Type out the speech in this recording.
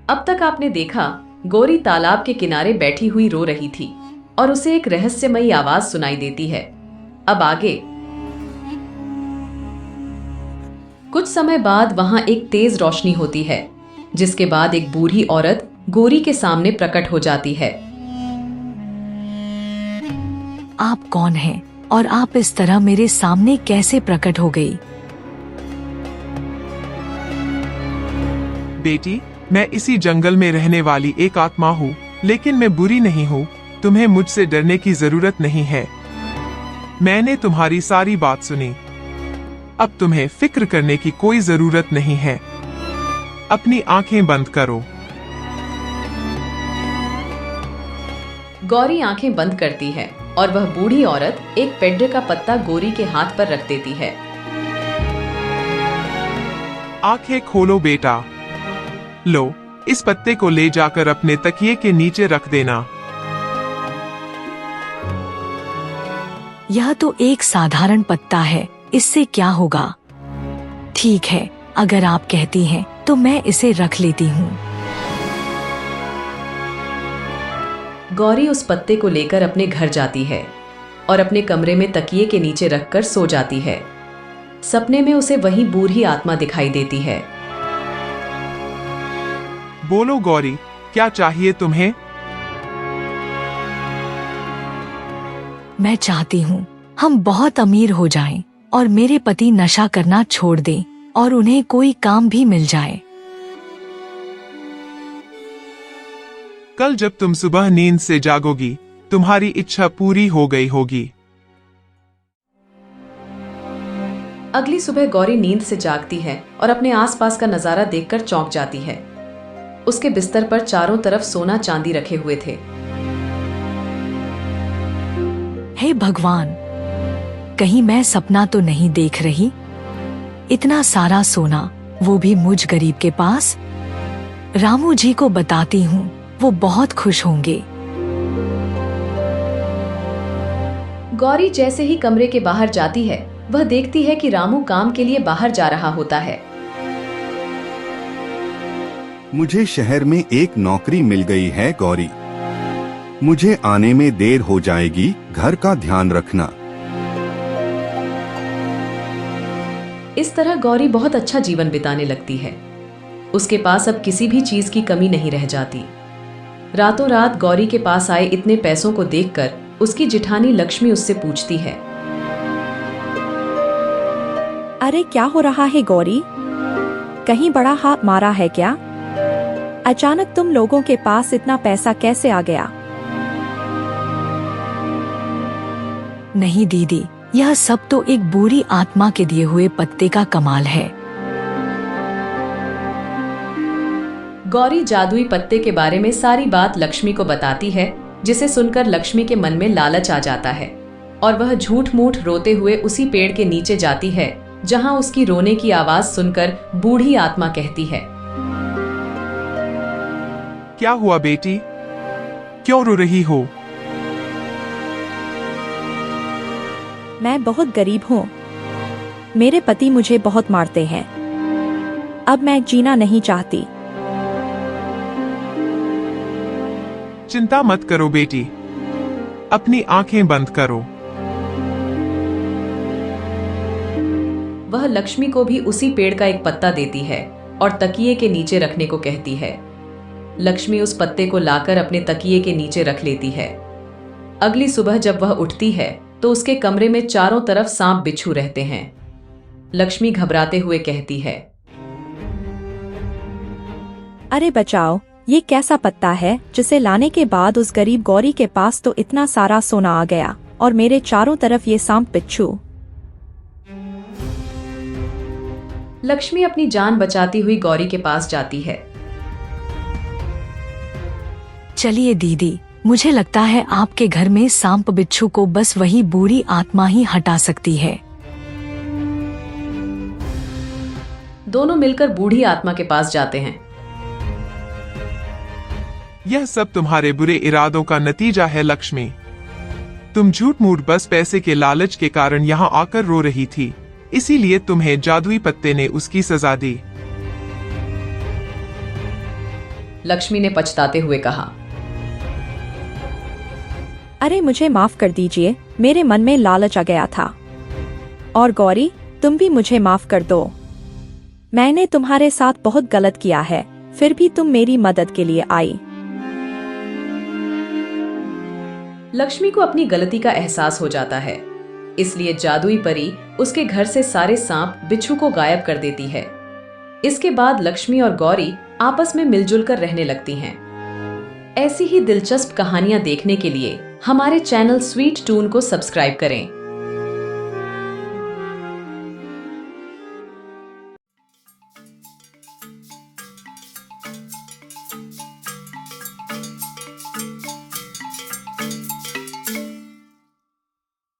अब तक आपने देखा, गौरी तालाब के किनारे बैठी हुई रो रही थी और उसे एक रहस्यमयी आवाज सुनाई देती है। अब आगे। कुछ समय बाद वहां एक तेज रोशनी होती है, जिसके बाद एक बूढ़ी औरत गौरी के सामने प्रकट हो जाती है। आप कौन हैं और आप इस तरह मेरे सामने कैसे प्रकट हो गई? बेटी, मैं इसी जंगल में रहने वाली एक आत्मा हूँ, लेकिन मैं बुरी नहीं हूँ। तुम्हें मुझसे डरने की जरूरत नहीं है। मैंने तुम्हारी सारी बात सुनी। अब तुम्हें फिक्र करने की कोई जरूरत नहीं है। अपनी आंखें बंद करो। गौरी आंखें बंद करती है और वह बूढ़ी औरत एक पेड्डे का पत्ता गौरी के हाथ पर रख देती है। आंखें खोलो बेटा। लो, इस पत्ते को ले जाकर अपने तकिए के नीचे रख देना। यह तो एक साधारण पत्ता है, इससे क्या होगा? ठीक है, अगर आप कहती हैं तो मैं इसे रख लेती हूँ। गौरी उस पत्ते को लेकर अपने घर जाती है और अपने कमरे में तकिए के नीचे रखकर सो जाती है। सपने में उसे वही बूढ़ी आत्मा दिखाई देती है। बोलो गौरी, क्या चाहिए तुम्हें? मैं चाहती हूँ हम बहुत अमीर हो जाएं और मेरे पति नशा करना छोड़ दें और उन्हें कोई काम भी मिल जाए। कल जब तुम सुबह नींद से जागोगी, तुम्हारी इच्छा पूरी हो गई होगी। अगली सुबह गौरी नींद से जागती है और अपने आसपास का नजारा देखकर चौंक जाती है। उसके बिस्तर पर चारों तरफ सोना चांदी रखे हुए थे। हे भगवान, कहीं मैं सपना तो नहीं देख रही? इतना सारा सोना, वो भी मुझ गरीब के पास। रामू जी को बताती हूँ, वो बहुत खुश होंगे। गौरी जैसे ही कमरे के बाहर जाती है, वह देखती है कि रामू काम के लिए बाहर जा रहा होता है। मुझे शहर में एक नौकरी मिल गई है गौरी। मुझे आने में देर हो जाएगी, घर का ध्यान रखना। इस तरह गौरी बहुत अच्छा जीवन बिताने लगती है। उसके पास अब किसी भी चीज की कमी नहीं रह जाती। रातों रात गौरी के पास आए इतने पैसों को देखकर उसकी जिठानी लक्ष्मी उससे पूछती है, अरे क्या हो रहा है गौरी? कहीं बड़ा हाथ मारा है क्या? अचानक तुम लोगों के पास इतना पैसा कैसे आ गया? नहीं दीदी, यह सब तो एक बुरी आत्मा के दिए हुए पत्ते का कमाल है। गौरी जादुई पत्ते के बारे में सारी बात लक्ष्मी को बताती है, जिसे सुनकर लक्ष्मी के मन में लालच आ जाता है और वह झूठ मूठ रोते हुए उसी पेड़ के नीचे जाती है जहां उसकी रोने की आवाज सुनकर बूढ़ी आत्मा कहती है, क्या हुआ बेटी? क्यों रो रही हो? मैं बहुत गरीब हूँ। मेरे पति मुझे बहुत मारते हैं। अब मैं जीना नहीं चाहती। चिंता मत करो बेटी, अपनी आंखें बंद करो। वह लक्ष्मी को भी उसी पेड़ का एक पत्ता देती है और तकिए के नीचे रखने को कहती है। लक्ष्मी उस पत्ते को लाकर अपने तकिए के नीचे रख लेती है। अगली सुबह जब वह उठती है तो उसके कमरे में चारों तरफ सांप बिच्छू रहते हैं। लक्ष्मी घबराते हुए कहती है, अरे बचाओ, ये कैसा पत्ता है जिसे लाने के बाद उस गरीब गौरी के पास तो इतना सारा सोना आ गया और मेरे चारों तरफ ये सांप बिच्छू। लक्ष्मी अपनी जान बचाती हुई गौरी के पास जाती है। चलिए दीदी, मुझे लगता है आपके घर में सांप बिच्छू को बस वही बुरी आत्मा ही हटा सकती है। दोनों मिलकर बूढ़ी आत्मा के पास जाते हैं। यह सब तुम्हारे बुरे इरादों का नतीजा है लक्ष्मी। तुम झूठ मूठ बस पैसे के लालच के कारण यहाँ आकर रो रही थी, इसीलिए तुम्हें जादुई पत्ते ने उसकी सजा दी। लक्ष्मी ने पछताते हुए कहा। अरे मुझे माफ कर दीजिए, मेरे मन में लालच आ गया था। और गौरी, तुम भी मुझे माफ कर दो। मैंने तुम्हारे साथ बहुत गलत किया है, फिर भी तुम मेरी मदद के लिए आई। लक्ष्मी को अपनी गलती का एहसास हो जाता है, इसलिए जादुई परी उसके घर से सारे सांप बिच्छू को गायब कर देती है। इसके बाद लक्ष्मी और गौरी आपस में मिलजुल कर रहने लगती हैं। ऐसी ही दिलचस्प कहानियां देखने के लिए हमारे चैनल स्वीट टून को सब्सक्राइब करें